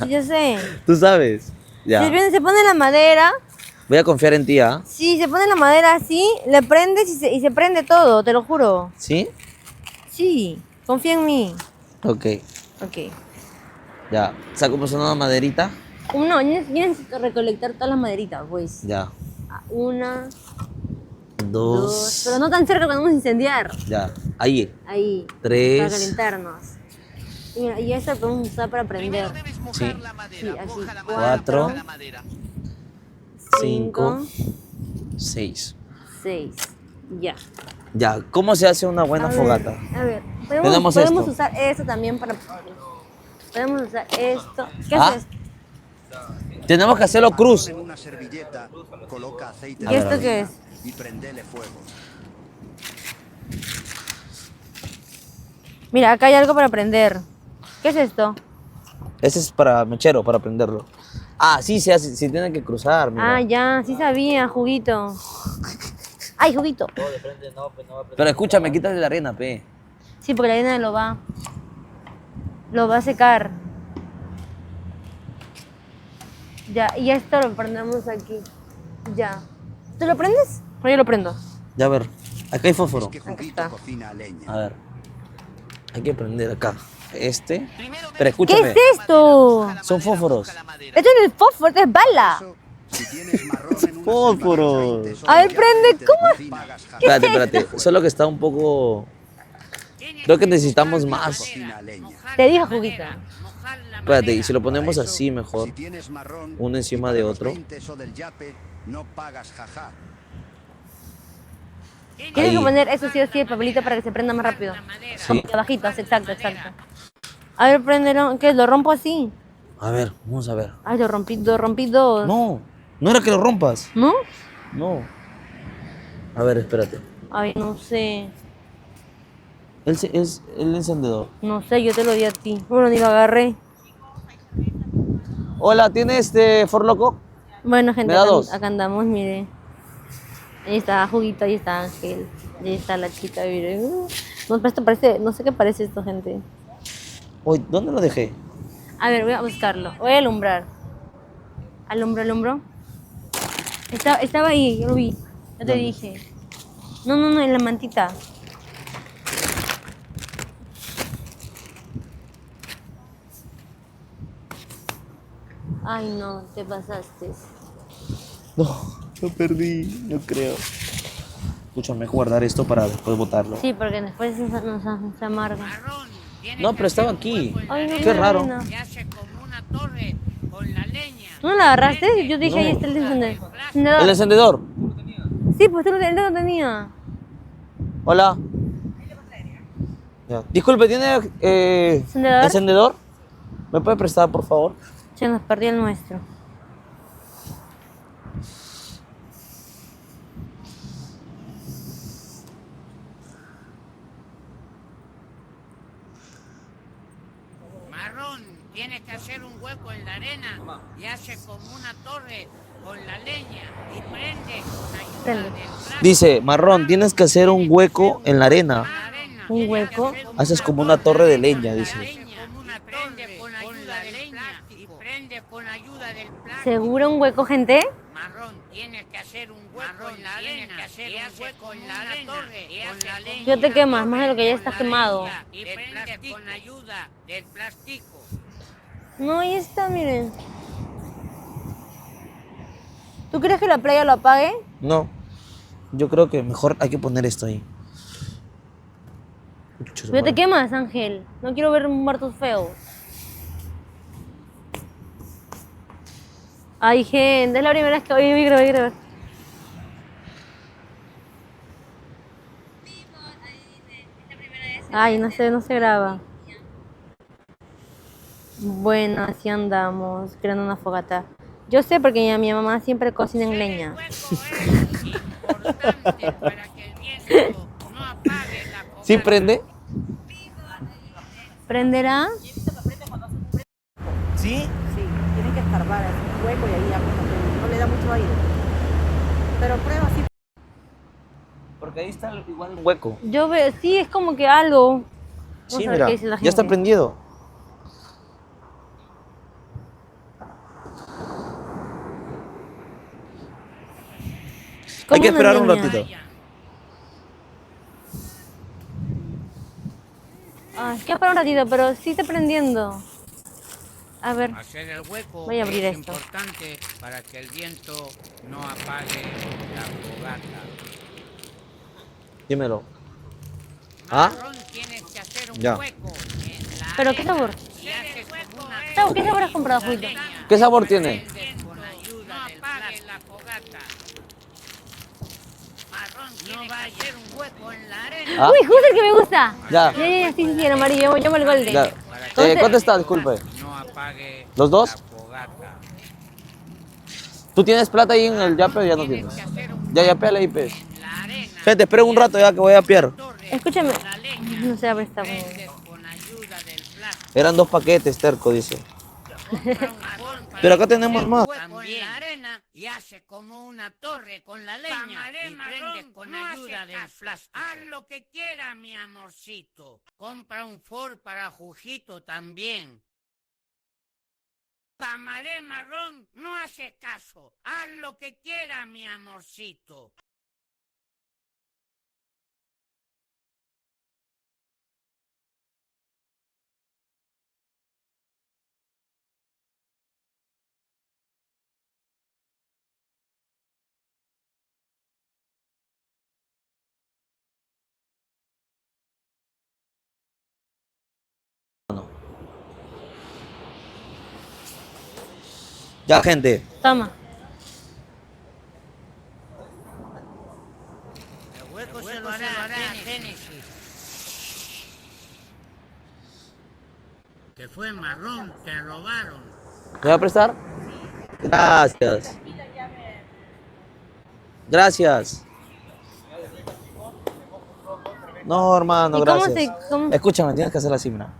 Sí, yo sé. ¿Tú sabes? Ya. Se pone la madera. Voy a confiar en ti, ¿ah? Sí, se pone la madera así, le prendes y se prende todo, te lo juro. ¿Sí? Sí, confía en mí. Ok. Ok. Ya. Sacamos una maderita. Uno, yo necesito recolectar todas las maderitas, pues. Ya. Una, dos. Pero Dos. no tan cerca cuando vamos a incendiar. Ya. Ahí. Ahí. Tres. Para calentarnos. Y, mira, y esta podemos usar para prender. Sí. Sí, así. Cuatro. Cinco, 6. 6. Ya. Ya. ¿Cómo se hace una buena fogata? A ver, Tenemos podemos esto. usar esto también para... Podemos usar esto. ¿Qué ¿Ah? es esto? Tenemos que hacerlo cruz. En una servilleta, coloca aceite ¿Y esto qué es? y prendele fuego. Mira, acá hay algo para prender. ¿Qué es esto? Ese es para mechero, para prenderlo. Ah, sí, se hace, sí tiene que cruzar, mira. Ah, ya, sí sabía, juguito. ¡Ay, juguito! Pero escúchame, quítale la arena, pe. Sí, porque la arena lo va a secar. Ya, y esto lo prendemos aquí. Ya. ¿Tú lo prendes? O yo lo prendo. Ya, a ver. Acá hay fósforo. Que está. Juguito cocina a leña. A ver. Hay que prender acá. Este. Pero ¿Qué escúchame. es esto? Son fósforos. Esto no es fósforo, esto es bala. Si tienes marrón en una Fósforos. servilleta, A ver, prende, ¿cómo? pagas jaja. Espérate, espérate. Solo que está un poco. Creo que necesitamos más. Cocina a leña. Te dijo juguito. Espérate, y si lo ponemos Para eso, así mejor. Si tienes marrón, Uno encima y para de los otro. 20 o del yape, no pagas jaja. Tienes Ahí. que poner eso sí o sí, el papelito para que se prenda más rápido. Sí. Abajito, exacto, exacto. A ver, préndelo. ¿Qué? ¿Lo rompo así? A ver, vamos a ver. Ay, lo rompí dos. No, no era que lo rompas. ¿No? No. A ver, espérate. Ay, no sé. Es el encendedor. No sé, yo te lo di a ti. Bueno, ni lo agarré. Hola, ¿tiene Forloco? Bueno, gente, Me da dos. acá andamos, mire. Ahí está Juguito, ahí está Ángel. Ahí está la chica, mire. No, pero esto parece, no sé qué parece esto, gente. Uy, ¿dónde lo dejé? A ver, voy a buscarlo. Voy a alumbrar. Alumbro. Estaba ahí, yo lo vi. Yo te ¿Dónde? dije. No, en la mantita. Ay, no, te pasaste. No, lo perdí, yo creo. Escúchame, guardar esto para después botarlo. Sí, porque después se amarga. No, pero estaba aquí. Ay, no, Qué no, raro. no. Se hace como una torre con la leña. ¿Tú no la agarraste? Yo dije, No. ahí está el encendedor. El encendedor. Sí, pues él no tenía. Hola. Ya. Disculpe, ¿tiene ¿Encendedor? encendedor? ¿Me puede prestar, por favor? Se nos perdió el nuestro. Marrón, tienes que hacer un hueco en la arena y hace como una torre con la leña y prende con ayuda Prende. del plástico. Dice, Marrón, tienes que hacer un hueco en la arena. ¿Un hueco? Haces como una torre de leña, dice. Como una prende con ayuda del plástico y prende con ayuda del plástico. ¿Seguro un hueco, gente? Marrón, tienes que hacer un hueco en la arena, tienes que hacer un hueco en la arena torre con la leña. Yo te quemas, más de lo que ya está quemado. Y prende con ayuda del plástico. No, ahí está, miren. ¿Tú crees que la playa lo apague? No, yo creo que mejor hay que poner esto ahí. Chuta Pero te madre. quemas, Ángel. No quiero ver muertos feos. Ay, gente, es la primera vez que voy a grabar. Ay, no se graba. Bueno, así andamos, creando una fogata. Yo sé porque mi mamá siempre cocina en leña. Importante para que el viento no apague la fogata. ¿Sí prende? ¿Prenderá? ¿Sí? Sí, tienen que escarbar, hacer un hueco y ahí ya no le da mucho aire. Pero prueba así. Porque ahí está igual un hueco. Yo veo, sí, es como que algo. Vamos Sí, a ver mira, qué dice la ya está gente. prendido. Hay que una esperar un leña? ratito. Ah, es que para un ratito, pero sí está prendiendo. A ver. Hacer el hueco Voy a abrir es esto. importante para que el viento no apague la fogata. Dímelo. ¿Ah? Marrón, tienes que hacer un Ya. hueco en la ¿Pero qué arena sabor? y haces como una ¿Qué sabor has comprado, la Juito? leña. ¿Qué sabor tiene? Prendes con ayuda del plástico. La fogata. Marrón, no va a hacer un hueco en la arena. ¿Ah? Uy, justo el que me gusta. Ya. Sí, el amarillo. Llamo el golden. Ya. ¿Cuánto está? Disculpe. No apague ¿Los dos? la fogata. ¿Tú tienes plata ahí en el yape o ya no tienes? Tienes que hacer un Ya yapéale ahí, pues. en la arena. Gente, esperen un rato ya que voy a piar. Torre Escúchame. con la leña. No sé, a ver, está bueno. Prendes con ayuda del plástico. Eran 2 paquetes, terco, dice. Compra un marrón para Pero acá tenemos más. hueco en la arena y hace como una torre con la leña y prende con ayuda del plástico. Haz lo que quiera, mi amorcito. Compra un Ford para Jujito también. Pamaré marrón, no hace caso. Haz lo que quiera, mi amorcito. Ya, gente. Toma. El hueco se lo hará Génesis. Que fue marrón, te robaron. ¿Me va a prestar? Gracias. Gracias. No, hermano, ¿Y cómo gracias. cómo? Escúchame, tienes que hacer así, mira.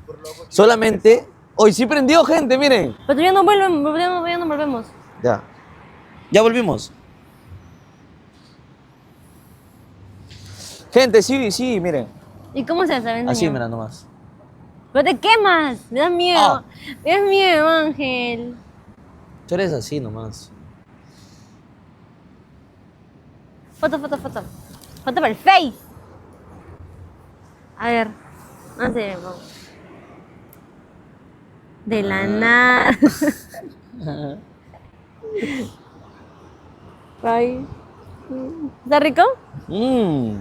Solamente... Hoy sí prendió, gente, miren. Pero ya no volvemos, ya no volvemos. Ya. Ya volvimos. Gente, sí, miren. ¿Y cómo se hace? Así, mira, nomás. Pero te quemas, me da miedo. Ah. Me da miedo, Ángel. Tú eres así nomás. Foto. Foto para el Face. A ver, no sé, vamos. De la nada. Ay. ¿Está rico? Mmm.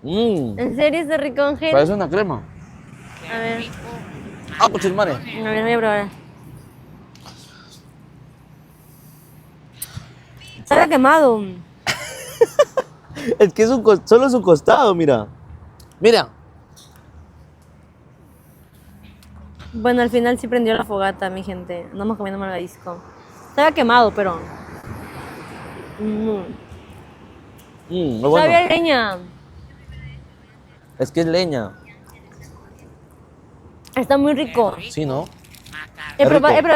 ¿En serio está rico, Ángel? Parece una crema. A ver, Ah, pues madre. a ver, voy a probar. Está quemado. Es que es solo su costado, mira. Mira. Bueno, al final sí prendió la fogata, mi gente. Andamos comiendo malvavisco. Estaba quemado, pero... Muy Sabía bueno. a leña. Es que es leña. Está muy rico. Sí, ¿no? He Es probado, rico.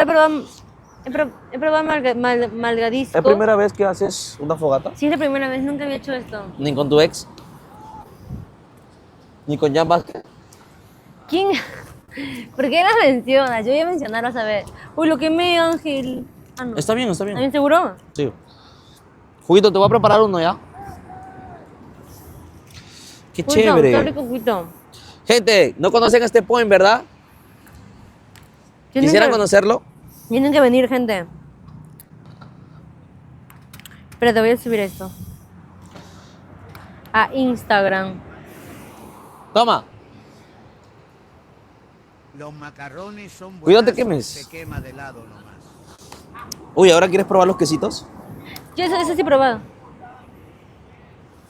he probado malgadisco. ¿Es primera vez que haces una fogata? Sí, es la primera vez. Nunca había hecho esto. Ni con tu ex. Ni con Jan Vázquez. ¿Quién? ¿Por qué la mencionas? Yo voy a mencionar, vas a ver. Uy, lo quemé, Ángel. Ah, no. Está bien. ¿Estás bien seguro? Sí. Juguito, te voy a preparar uno ya. Qué Juguito, chévere. está rico, juguito. Gente, no conocen a este point, ¿verdad? ¿Quisieran conocerlo? Tienen que venir, gente. Pero te voy a subir esto. A Instagram. Toma. Los macarrones son Cuidado, te buenazos, quemes. se quema de lado nomás. Uy, ¿ahora quieres probar los quesitos? Yo eso sí he probado.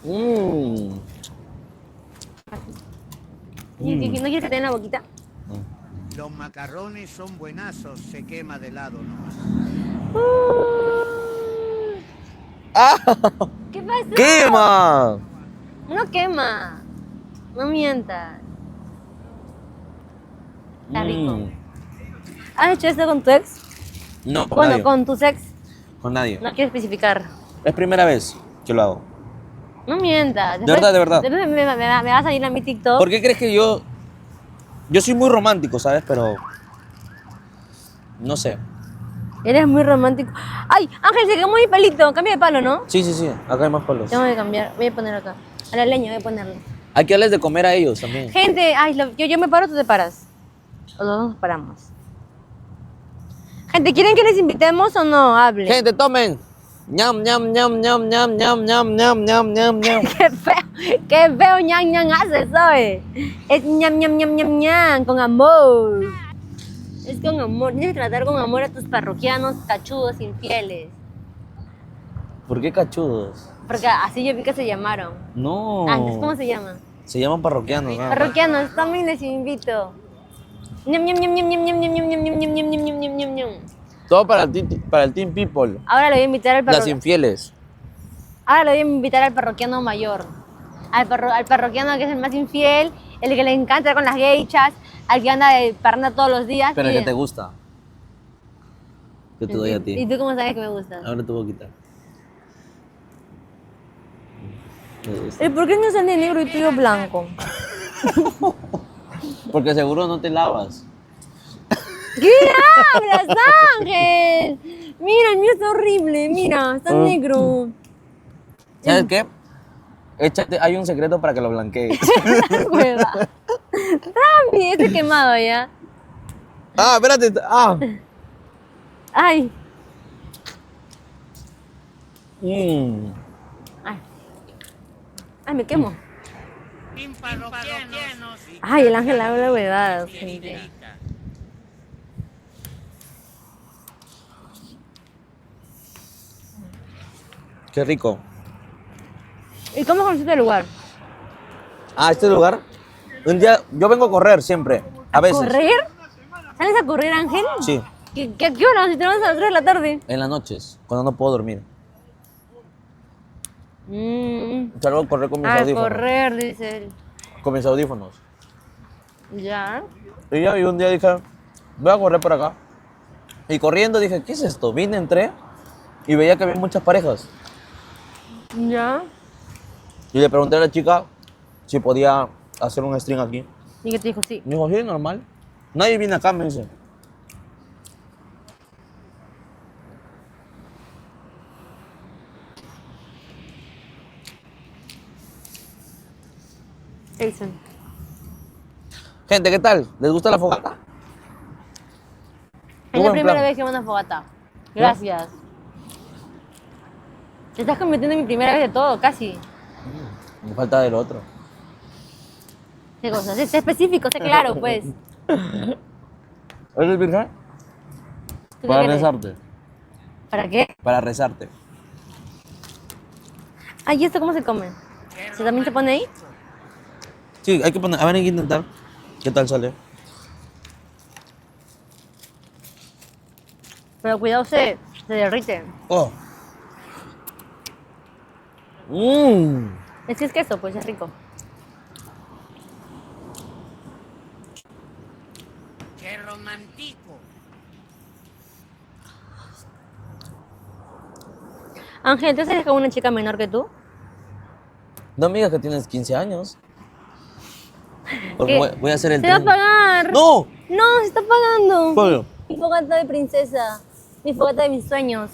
Mmm. ¿No quieres que te den la boquita? Los macarrones son buenazos, se quema de lado nomás. ¡Ah! ¿Qué pasa? ¡Quema! No quema. No mientas. Está rico. Mm. ¿Has hecho esto con tu ex? No, con Bueno, nadie. con tus ex. Con nadie. No quiero especificar. Es primera vez que lo hago. No mientas. De verdad, de verdad. Después me va a salir a mi TikTok. ¿Por qué crees que yo... Yo soy muy romántico, ¿sabes? Pero... No sé. Eres muy romántico. ¡Ay! Ángel, se quemó mi pelito. Cambia de palo, ¿no? Sí, sí, sí. Acá hay más palos. Tengo que cambiar. Voy a poner acá. A la leña voy a ponerlo. Hay que darles de comer a ellos también. Gente, ay, yo me paro, tú te paras. O los dos nos paramos. Gente, ¿quieren que les invitemos o no? Hable. Gente, tomen. Ñam, ñam, ñam, ñam, ñam, ñam, ñam, ñam, ñam, ñam, ñam. Qué feo ñan ñan haces, ¿sabes? Es ñam ñam ñam ñam ñam, con amor. Es con amor. Tienes que tratar con amor a tus parroquianos cachudos infieles. ¿Por qué cachudos? Porque así yo vi que se llamaron. No. Antes, ¿cómo se llaman? Se llaman parroquianos, ¿no? Parroquianos, también les invito. Ñam ñam ñam ñam ñam ñam ñam ñam ñam ñam ñam ñam ñam ñam ñam ñam. Todo para el Team People. Ahora le voy a invitar al Las parroquiano. infieles. Ahora le voy a invitar al parroquiano mayor. Al parroquiano que es el más infiel, el que le encanta con las geichas, al que anda de parranda todos los días. Pero y- que te gusta. Que te doy a ¿Y ti. tú cómo sabes que me gusta? Ahora te voy a quitar. Me gusta. ¿Y por qué no sale negro y tuyo blanco? Porque seguro no te lavas. ¿Qué hablas, Ángel? Mira, el mío está horrible, mira, está negro. ¿Sabes qué? Échate, hay un secreto para que lo blanquees. Hueva. Rami, estoy quemado ya. Ah, espérate. Ah. Ay, Mm. ay, me quemo. Sin parroquianos y Ay, el Ángel habla huevadas, gente. Fidelita. Qué rico. ¿Y cómo conociste el lugar? Ah, este lugar. Un día, yo vengo a correr siempre. A veces. ¿Correr? ¿Sales a correr, Ángel? Sí, ¿Qué hora? Si te vas a las 3 de la tarde. en las noches, cuando no puedo dormir. Salgo a correr con mis A audífonos. correr, dice él. Con mis audífonos. Ya. Y un día dije, voy a correr por acá. Y corriendo dije, ¿qué es esto? Vine, entré y veía que había muchas parejas. Ya. Y le pregunté a la chica si podía hacer un stream aquí. ¿Y qué te dijo? Sí. Me dijo, sí, normal. Nadie viene acá, me dice. Jason. Gente, ¿qué tal? ¿Les gusta la fogata? Es Buen la primera plan. vez que mando una fogata. Gracias. Te estás convirtiendo en mi primera vez de todo, casi. Me falta del otro. ¿Qué cosa? Sé específico, sé claro, pues. ¿Eres virgen? ¿Tú qué Para quieres? rezarte. ¿Para qué? Para rezarte. Ay, ¿y esto cómo se come? ¿Se también se pone ahí? Sí, hay que poner. A ver, hay que intentar. ¿Qué tal sale? Pero cuidado, se derrite. Oh. Mmm. Es que es queso, pues es rico. Qué romántico. Ángel, ¿te sales con una chica menor que tú? No me digas que tienes 15 años. Porque ¿Qué? voy a hacer el ¡Se va a tren. pagar! ¡No! ¡No, se está pagando! Pablo. Mi fogata de princesa. Mi fogata de mis sueños.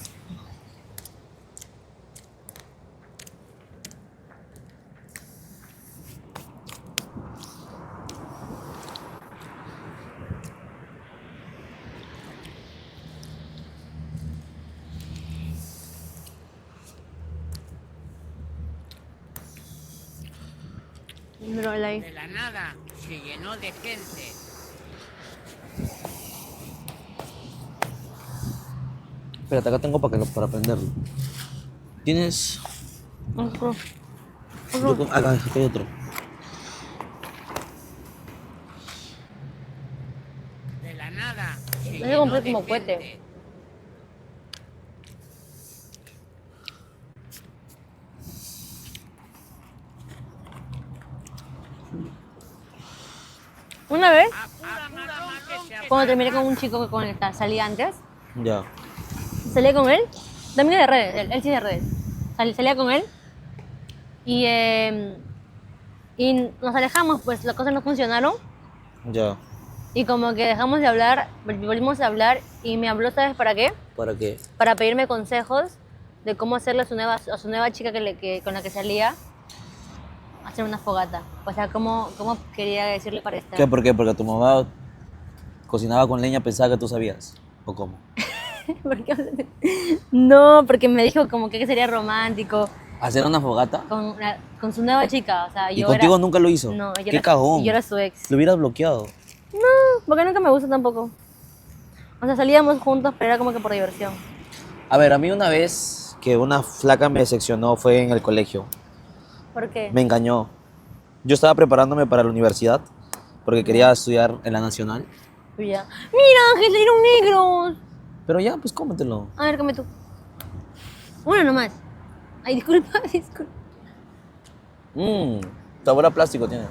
Bro, like. De la nada se llenó de gente. Espérate, acá tengo para prenderlo. Tienes. Otro. Acá hay otro. De la nada se Ese llenó compré de como cohete. gente. Una vez, A pura marrón que se cuando terminé con un chico que con el que salí antes, Ya. salí con él, también es de redes, él sí es de redes. Salía con él y nos alejamos, pues las cosas no funcionaron Ya. y como que dejamos de hablar, volvimos a hablar Y me habló, ¿sabes para qué? ¿Para qué? Para pedirme consejos de cómo hacerle a su nueva chica con la que salía hacer una fogata. O sea, cómo quería decirle para estar. ¿Qué? ¿Por qué? Porque tu mamá cocinaba con leña, pensaba que tú sabías. ¿O cómo? ¿Por qué? No, porque me dijo como que sería romántico ¿Hacer una fogata? con su nueva chica. O sea, ¿Y yo contigo era, nunca lo hizo? No, yo ¡Qué era, cagón! y yo era su ex. Lo hubieras bloqueado. Porque nunca me gusta tampoco. O sea, salíamos juntos, pero era como que por diversión. A ver, a mí una vez que una flaca me decepcionó fue en el colegio. ¿Por qué? Me engañó. Yo estaba preparándome para la universidad porque quería estudiar en la nacional. Y ya. Mira, Ángel, salieron negros. Pero ya, pues cómetelo. A ver, come tú. Uno nomás. Ay, disculpa, disculpa. Sabor a plástico tiene.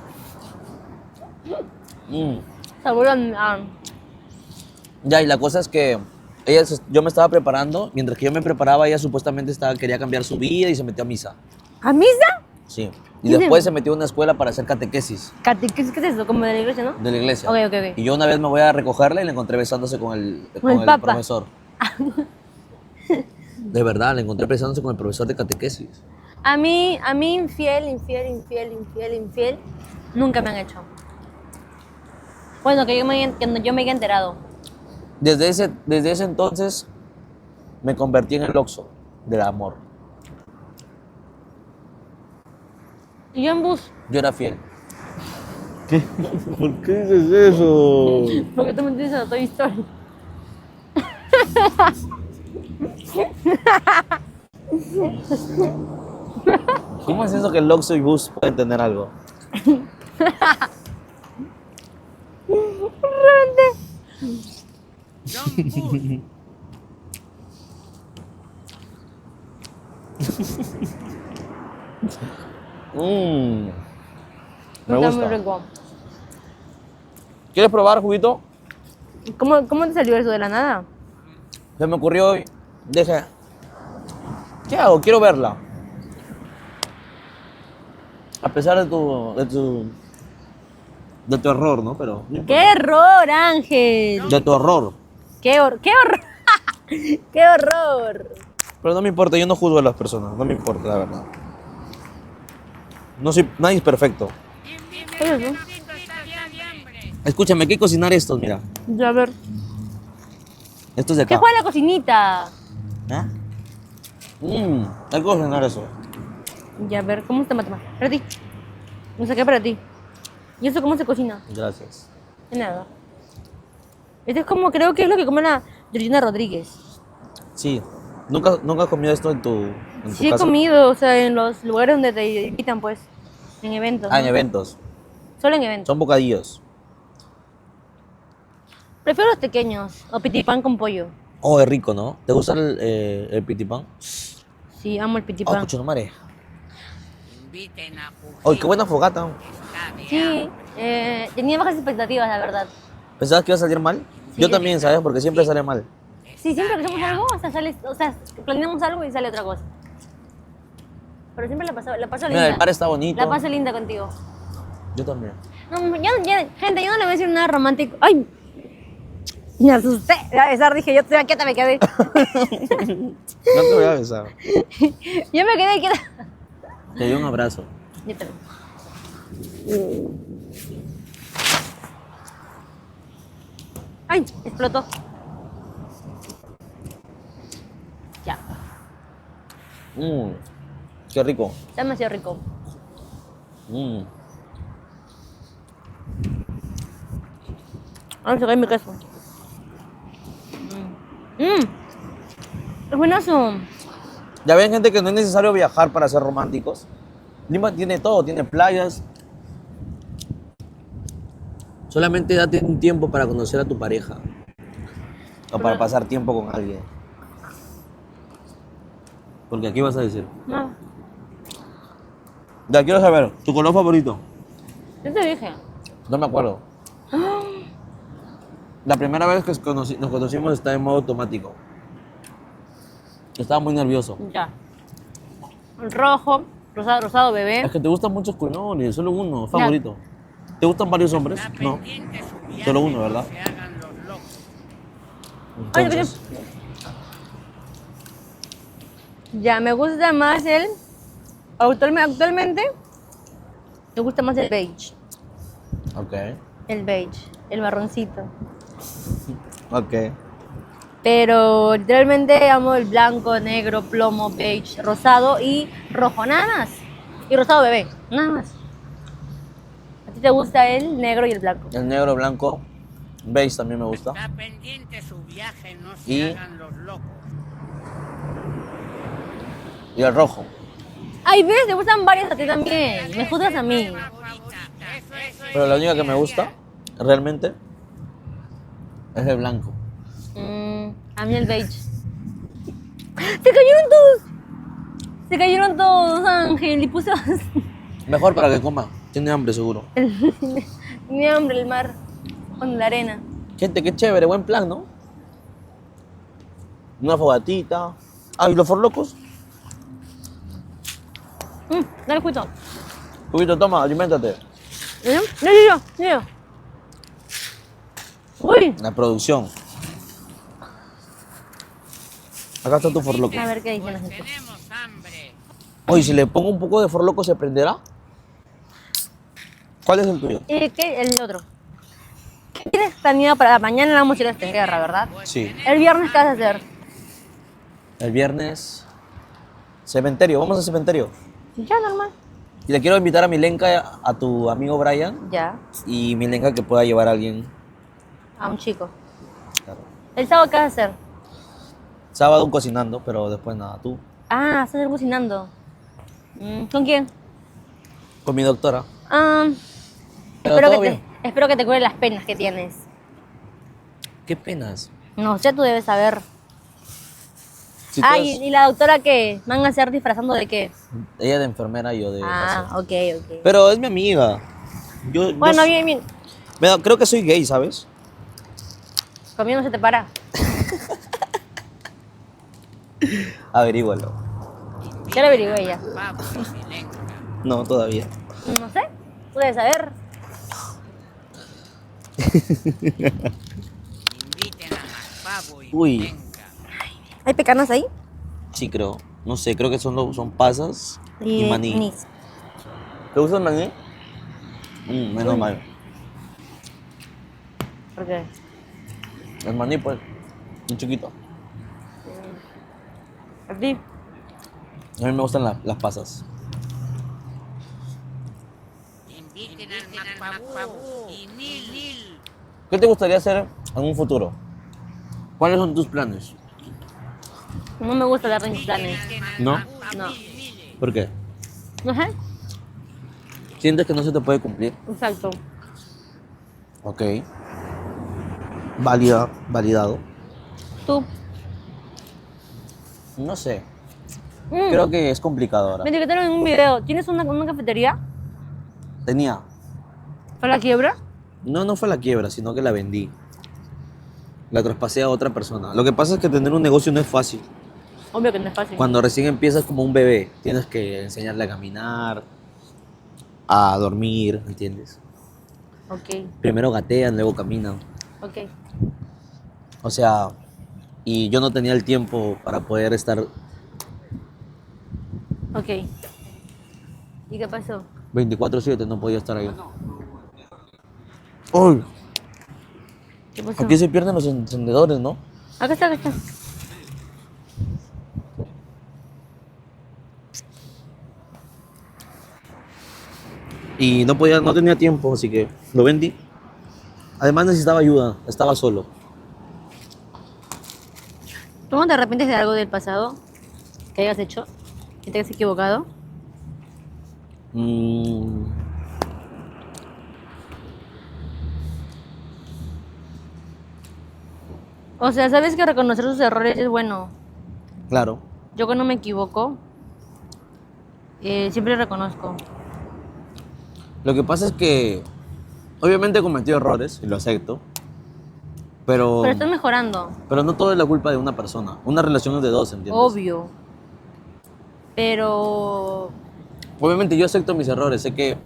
Sabor a... Ya, y la cosa es que yo me estaba preparando, mientras que yo me preparaba, ella supuestamente quería cambiar su vida y se metió a misa. ¿A misa? Sí. Y después se metió a una escuela para hacer catequesis ¿Qué es eso? Como de la iglesia, ¿no? de la iglesia. Ok, ok, ok. Y yo una vez me voy a recogerla y la encontré besándose con el Papa. profesor. De verdad, la encontré besándose con el profesor de catequesis. A mí infiel, nunca me han hecho. Bueno, que yo me haya enterado. Desde ese entonces me convertí en el Oxxo del amor. Y yo en bus, Yo era fiel. ¿Qué? ¿Por qué dices eso? porque tú me dices a Toy Story. ¿Cómo es eso que el Oxxo y bus pueden tener algo? John Bush. Me Está muy gusta. rico. ¿Quieres probar, juguito? ¿Cómo te salió eso de la nada? Se me ocurrió hoy. Dije, ¿qué hago? Quiero verla. A pesar de tu error, ¿no? Pero no importa. ¡Qué error, Ángel! De tu horror. ¡Qué horror! ¡Qué horror! Pero no me importa, yo no juzgo a las personas, no me importa, la verdad. Nadie es perfecto. Escúchame, hay que cocinar estos, mira. Ya, a ver. Estos de ¿Qué acá. fue la cocinita? ¿Ah? Hay que cocinar eso. Ya, a ver, ¿cómo se mata? Para ti. No sé qué para ti. ¿Y eso cómo se cocina? Gracias. De nada. Este es como, creo que es lo que come la Georgina Rodríguez. Sí. ¿Nunca has comido esto en tu Sí he casa? comido, o sea, en los lugares donde te invitan, pues. En eventos. Ah, en ¿no? eventos. Solo en eventos. Son bocadillos. Prefiero los pequeños. O pitipán con pollo. Oh, es rico, ¿no? ¿Te gusta el pitipán? Sí, amo el Oh, pitipán. cochino madre. Inviten a Jujito. Oh, qué buena fogata. Está de Sí, tenía bajas expectativas, la verdad. ¿Pensabas que iba a salir mal? Sí, Yo yo- también, ¿sabes? Porque siempre sale mal. Sí, siempre que hacemos algo, o sea, planeamos algo y sale otra cosa. Pero siempre la paso linda. Mira, el par está bonito. La paso linda contigo. Yo también. No, gente, yo no le voy a decir nada romántico. ¡Ay! Me asusté. A besar, dije, yo estoy quieta, me quedé. No te voy a besar. Yo me quedé quieta. Te doy un abrazo. Yo también. ¡Ay! Explotó. Ya. Qué rico. Está demasiado rico. Vamos a sacar mi queso. Es buenazo. Ya ven, gente, que no es necesario viajar para ser románticos. Lima tiene todo, tiene playas. Solamente date un tiempo para conocer a tu pareja. O para pasar tiempo con alguien. Porque aquí vas a decir. No, Ya quiero saber, ¿tu color favorito? yo te dije. No me acuerdo. La primera vez que nos conocimos estaba en modo automático. Estaba muy nervioso. Ya. Rojo, rosado bebé. Es que te gustan muchos colores, solo uno, favorito. ¿Te gustan varios hombres? Está No. pendiente su viaje, Solo uno, ¿verdad? no se hagan los locos. Entonces, Ya, me gusta más actualmente, me gusta más el beige. ok, El beige, el marroncito. ok. Pero literalmente amo el blanco, negro, plomo, beige, rosado y rojo, nada más. Y rosado bebé, nada más. ¿A ti te gusta el negro y el blanco? El negro, blanco, beige también me gusta. Está pendiente su viaje, no se Y- hagan los locos. Y el rojo. Ay, ves, te gustan varias a ti también. Me juzgas a mí. Pero la única que me gusta, realmente, es el blanco. A mí el beige. ¡Se cayeron todos! Se cayeron todos, Ángel. Y puse Mejor para que coma. Tiene hambre seguro. mi hambre, el mar, con la arena. Gente, qué chévere, buen plan, ¿no? Una fogatita. Ah, ¿y los forlocos? Dale, Juito. Poquito, toma, aliméntate. Yo. Uy. La producción. Acá está tu forloco. A ver qué dice la gente. Tenemos hambre. Oye, si le pongo un poco de forloco, ¿se prenderá? ¿Cuál es el tuyo? ¿Y qué? El otro. ¿Qué tienes planeado para mañana? Vamos a ir a esta guerra, ¿verdad? Sí. El viernes, ¿qué vas a hacer? El viernes. Cementerio, vamos al cementerio. Ya, normal. Y le quiero invitar a Milenka, a tu amigo Brian, Ya. y Milenka que pueda llevar a alguien. A un chico. Claro. ¿El sábado qué vas a hacer? Sábado cocinando, pero después nada, tú. Ah, estás cocinando. ¿Con quién? Con mi doctora. Ah, Pero espero, todo que bien. espero que te cure las penas que tienes. Qué penas. No sé, tú debes saber. Si tú Ay, eres- ¿y la doctora qué? ¿Van a hacer disfrazando de qué? Ella de enfermera y yo de... Ah, paseo. ok. Pero es mi amiga. Bueno, bien. Creo que soy gay, ¿sabes? Conmigo no se te para. Averígualo. Ya lo averigué ya. Pavo y Milenka. No, todavía. No sé, tú debes saber. Inviten a Pavo y Uy. Milenka. ¿Hay pecanas ahí? Sí, creo. No sé, creo que son pasas y maní. anís. ¿Te gusta el maní? Menos mal. ¿Por qué? El maní, pues, un chiquito. ¿A ti? A mí me gustan las pasas. Inviten al Pavo y Nil. ¿Qué te gustaría hacer en un futuro? ¿Cuáles son tus planes? No me gusta hablar de mis planes. ¿No? No. ¿Por qué? No sé. ¿Sientes que no se te puede cumplir? Exacto. Ok. Validado. Tú. No sé. Mm, Creo que es complicado ahora. Me etiquetaron en un video. ¿Tienes una cafetería? Tenía. ¿Para la quiebra? No fue la quiebra, sino que la vendí. La traspasé a otra persona. Lo que pasa es que tener un negocio no es fácil. Obvio que no es fácil. Cuando recién empiezas como un bebé, tienes que enseñarle a caminar, a dormir, ¿entiendes? Ok, Primero gatean, luego caminan. ok. O sea, y yo no tenía el tiempo para poder estar Ok. ¿Y qué pasó? 24/7, no podía estar ahí. ¡Ay! ¿Qué pasó? Aquí se pierden los encendedores, ¿no? Acá está. Y no tenía tiempo, así que lo vendí. Además necesitaba ayuda, estaba solo. ¿Tú no te arrepientes de algo del pasado que hayas hecho? ¿Que te hayas equivocado? Mm, O sea, sabes que reconocer sus errores es bueno. claro. Yo cuando me equivoco, siempre reconozco. Lo que pasa es que obviamente he cometido errores y lo acepto. Pero estás mejorando, no todo es la culpa de una persona. Una relación es de dos, ¿entiendes? obvio. Pero Obviamente yo acepto mis errores. Sé que,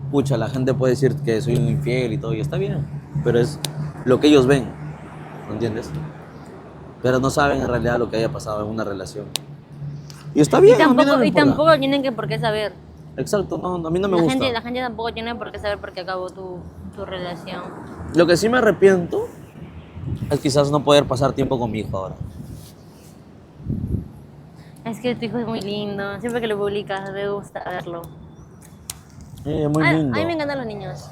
pucha, la gente puede decir que soy un infiel y todo, y está bien. Pero es lo que ellos ven, ¿entiendes? pero no saben en realidad lo que haya pasado en una relación. Y está bien, a mí no me Y importa. tampoco tienen que por qué saber. Exacto, no, a mí no me La gusta. gente tampoco tiene por qué saber por qué acabó tu relación. Lo que sí me arrepiento es quizás no poder pasar tiempo con mi hijo ahora. Es que tu hijo es muy lindo. Siempre que lo publicas, me gusta verlo. Es muy lindo. A mí me encantan los niños.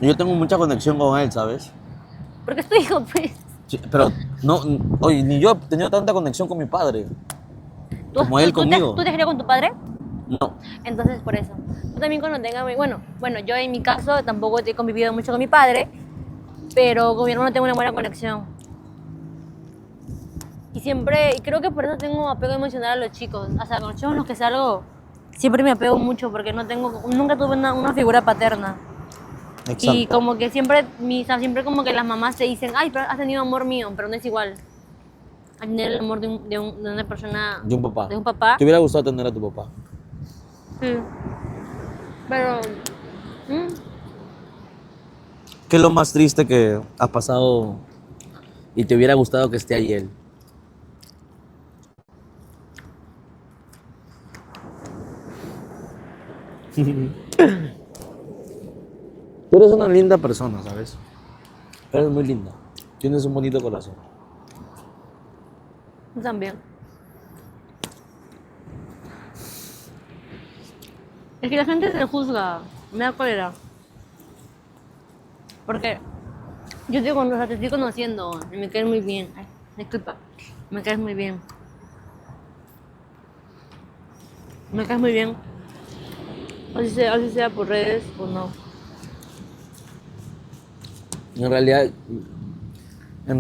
Yo tengo mucha conexión con él, ¿sabes? Porque es tu hijo, pues. Sí, pero no, oye, ni yo he tenido tanta conexión con mi padre. Como él conmigo. ¿Tú te crió con tu padre? No. Entonces, por eso. Yo también cuando tenga... Bueno, yo en mi caso tampoco he convivido mucho con mi padre, pero con mi hermano tengo una buena conexión. Y creo que por eso tengo apego emocional a los chicos. O sea, con los chicos con los que salgo, siempre me apego mucho porque nunca tuve una figura paterna. Exacto. Y como que siempre como que las mamás te dicen, ay, pero has tenido amor mío, pero no es igual. A tener el amor de una persona... De un papá. De un papá. ¿Te hubiera gustado tener a tu papá? Sí. Pero... ¿Qué es lo más triste que has pasado y te hubiera gustado que esté ahí él? Tú eres una linda persona, ¿sabes? Eres muy linda. Tienes un bonito corazón. Yo también. Es que la gente te juzga. Me da cólera. Porque te estoy conociendo y me caes muy bien. Ay, disculpa. Me caes muy bien. Me caes muy bien. Así sea por redes o no. En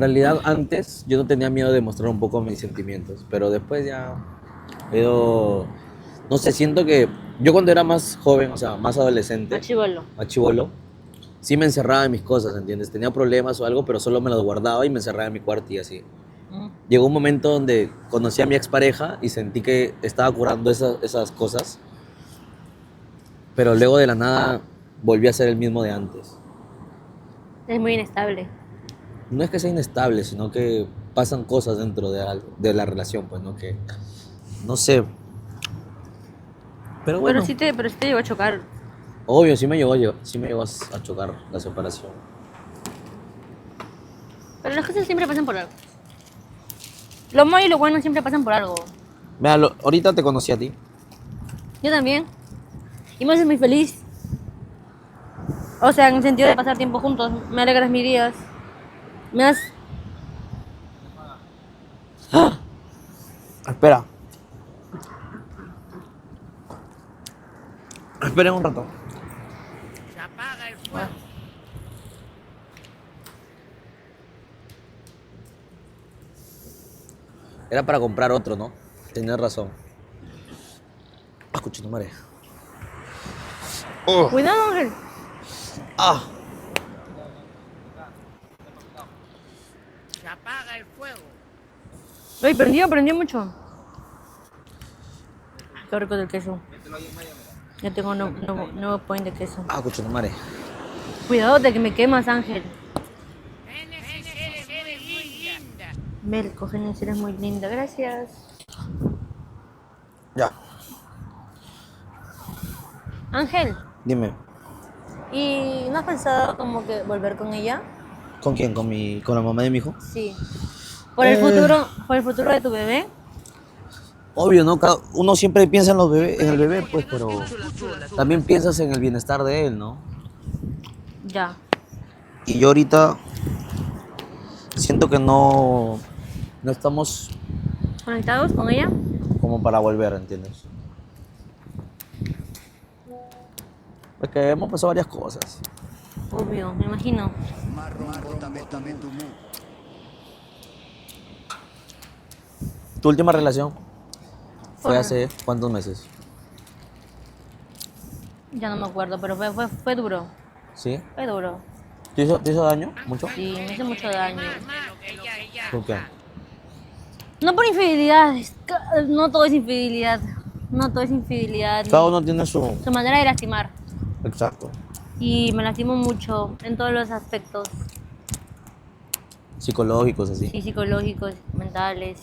realidad antes yo no tenía miedo de mostrar un poco mis sentimientos, pero después ya no sé, siento que yo cuando era más joven, o sea, más adolescente, Achívalo. más chibolo, sí me encerraba en mis cosas, ¿entiendes? Tenía problemas o algo, pero solo me los guardaba y me encerraba en mi cuarto y así. Llegó un momento donde conocí a mi expareja y sentí que estaba curando esas cosas, pero luego de la nada volví a ser el mismo de antes. Es muy inestable. No es que sea inestable, sino que pasan cosas dentro de la relación, pues, ¿no? Que, no sé. Pero bueno, Pero sí te llegó a chocar. obvio, sí me llegó a chocar la separación. Pero las cosas siempre pasan por algo. Lo malo y lo bueno siempre pasan por algo. Mira, ahorita te conocí a ti. Yo también. Y me haces muy feliz. O sea, en el sentido de pasar tiempo juntos. Me alegras mis días. Me das... Espera. Esperen un rato. Se apaga el fuego. Era para comprar otro, ¿no? Tenías razón. Escucha, no marees. Cuidado, Ángel. ¡Ah! Se apaga el fuego. Ay, prendió mucho. Qué rico del queso. Ya tengo nuevo point de queso. Ah, escucha, no marees. Cuidado de que me quemas, Ángel. Eres muy linda. Melco, Genesis, eres muy linda. Gracias. Ya, Ángel, dime. ¿y no has pensado como que volver con ella? ¿Con quién? ¿Con la mamá de mi hijo? Sí. Por el futuro de tu bebé. Obvio, ¿no? Uno siempre piensa en el bebé, pues, pero también piensas en el bienestar de él, ¿no? Ya. Y yo ahorita siento que no estamos ¿Conectados con ella? como para volver, ¿entiendes? Porque hemos pasado varias cosas. Obvio, me imagino. ¿Tu última relación fue Fue- hace cuántos meses? Ya no me acuerdo, pero fue duro. ¿Sí? Fue duro. ¿Te hizo daño? ¿Mucho? Sí, me hizo mucho daño. ¿Por qué? No por infidelidades. No todo es infidelidad. No todo es infidelidad. Cada uno tiene su... Su manera de lastimar. Exacto. Y me lastimo mucho en todos los aspectos. Psicológicos, así. Y psicológicos. mentales,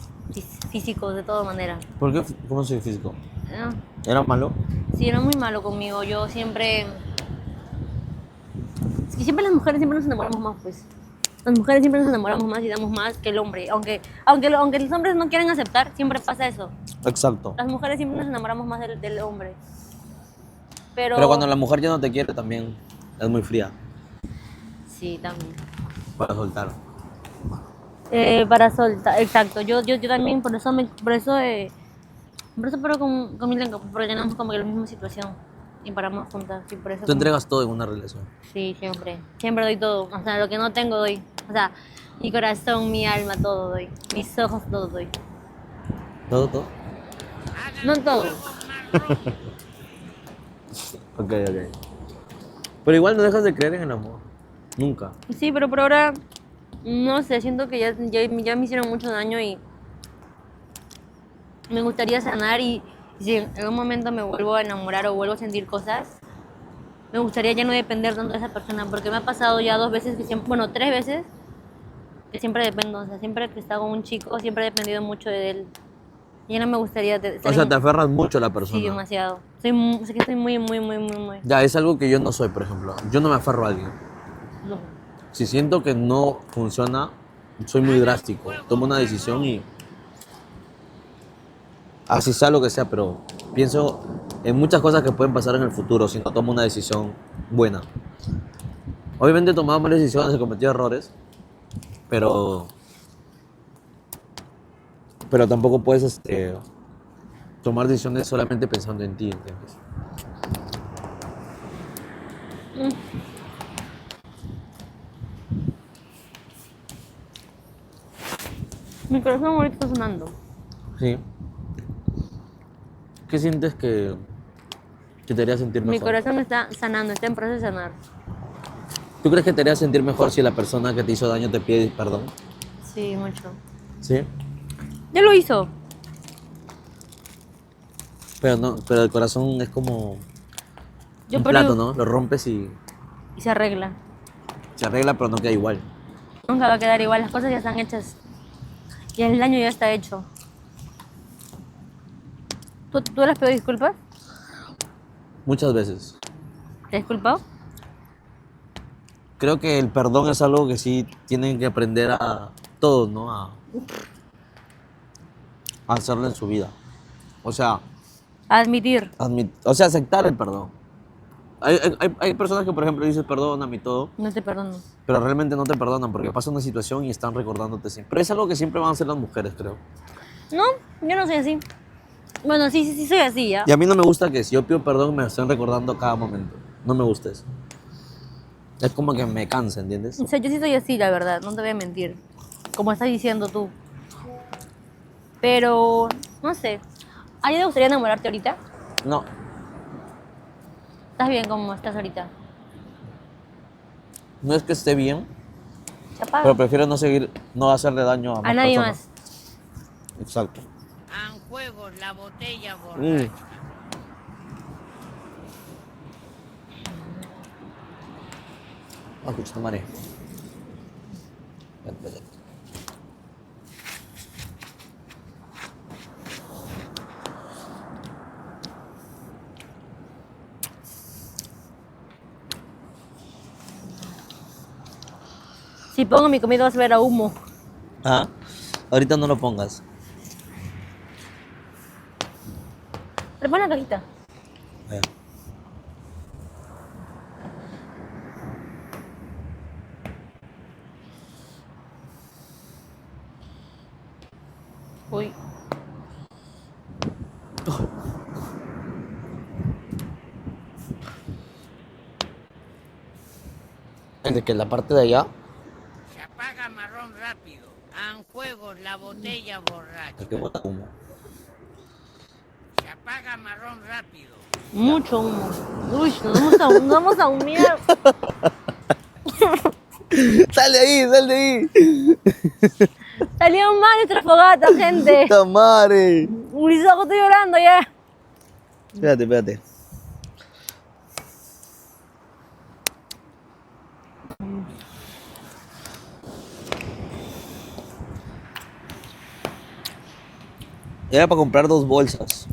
físicos, de toda manera. ¿Por qué? ¿Cómo soy físico? Ah, ¿Era malo? sí, era muy malo conmigo. Yo siempre... Es que siempre las mujeres siempre nos enamoramos más, pues. Las mujeres siempre nos enamoramos más y damos más que el hombre. Aunque los hombres no quieren aceptar, siempre pasa eso. Exacto. Las mujeres siempre nos enamoramos más del hombre. Pero cuando la mujer ya no te quiere también es muy fría Sí, también. para soltar. Para soltar, exacto. Yo también, por eso pero con mi lengua, porque tenemos como que la misma situación y paramos juntas. Y por eso Tú entregas todo en una relación. Sí, siempre. Siempre doy todo. O sea, lo que no tengo doy. O sea, mi corazón, mi alma, todo doy. Mis ojos, todo doy. ¿Todo, todo? No todo. Ok. Pero igual no dejas de creer en el amor. Nunca. Sí, pero por ahora, no sé, siento que ya me hicieron mucho daño y me gustaría sanar y si en algún momento me vuelvo a enamorar o vuelvo a sentir cosas, me gustaría ya no depender tanto de esa persona, porque me ha pasado ya 2 veces, bueno, 3 veces, que siempre dependo, o sea, siempre que he estado con un chico, siempre he dependido mucho de él. Y ya no me gustaría O sea, te aferras mucho a la persona. Sí, demasiado. Es que estoy muy. Ya, es algo que yo no soy, por ejemplo. Yo no me aferro a alguien. No. Si siento que no funciona, soy muy drástico. Tomo una decisión y... Así sea lo que sea, pero pienso en muchas cosas que pueden pasar en el futuro si no tomo una decisión buena. Obviamente he tomado malas decisiones, he cometido errores, pero tampoco puedes tomar decisiones solamente pensando en ti, ¿entiendes? Mi corazón ahorita está sonando. Sí. ¿Qué sientes que te haría sentir mejor? Mi corazón está sanando, está en proceso de sanar. ¿Tú crees que te haría sentir mejor si la persona que te hizo daño te pide perdón? Sí, mucho. Sí. Ya lo hizo. Pero el corazón es como Yo un por plato, eso- ¿no? Lo rompes y Y se arregla. se arregla, pero no queda igual. Nunca va a quedar igual, las cosas ya están hechas. Y el daño ya está hecho. ¿Tú le has pedido disculpas? Muchas veces. ¿Te has disculpado? Creo que el perdón es algo que sí tienen que aprender a todos, ¿no? A hacerlo en su vida. O sea, Admitir. aceptar el perdón. Hay personas que, por ejemplo, dicen perdóname y todo, No te perdono. pero realmente no te perdonan porque pasa una situación y están recordándote siempre. Pero es algo que siempre van a hacer las mujeres, creo. No, yo no soy así. Bueno, sí soy así, ¿ya? Y a mí no me gusta que si yo pido perdón me estén recordando cada momento. No me gusta eso. Es como que me cansa, ¿entiendes? O sea, yo sí soy así, la verdad, no te voy a mentir. Como estás diciendo tú. Pero, no sé. ¿A ti te gustaría enamorarte ahorita? No. ¿Estás bien como estás ahorita? No es que esté bien, Se apaga. pero prefiero no hacerle daño a más A nadie personas. más. Exacto. En juegos la botella borracha. Escucha, Mare. Espérate. Si pongo mi comida vas a ver a humo. Ah, ahorita no lo pongas. Pero pon la cajita. Allá. Uy. De que la parte de allá, Se apaga marrón rápido. En juegos la botella borracha. el que bota humo. Se apaga marrón rápido. Mucho humo. Uy, nos vamos a humear. ¡Sal de ahí, sal de ahí! Salió mal nuestra fogata, gente. ¡Tamare! Mis ojos estoy llorando ya. Espérate. Era para comprar 2 bolsas.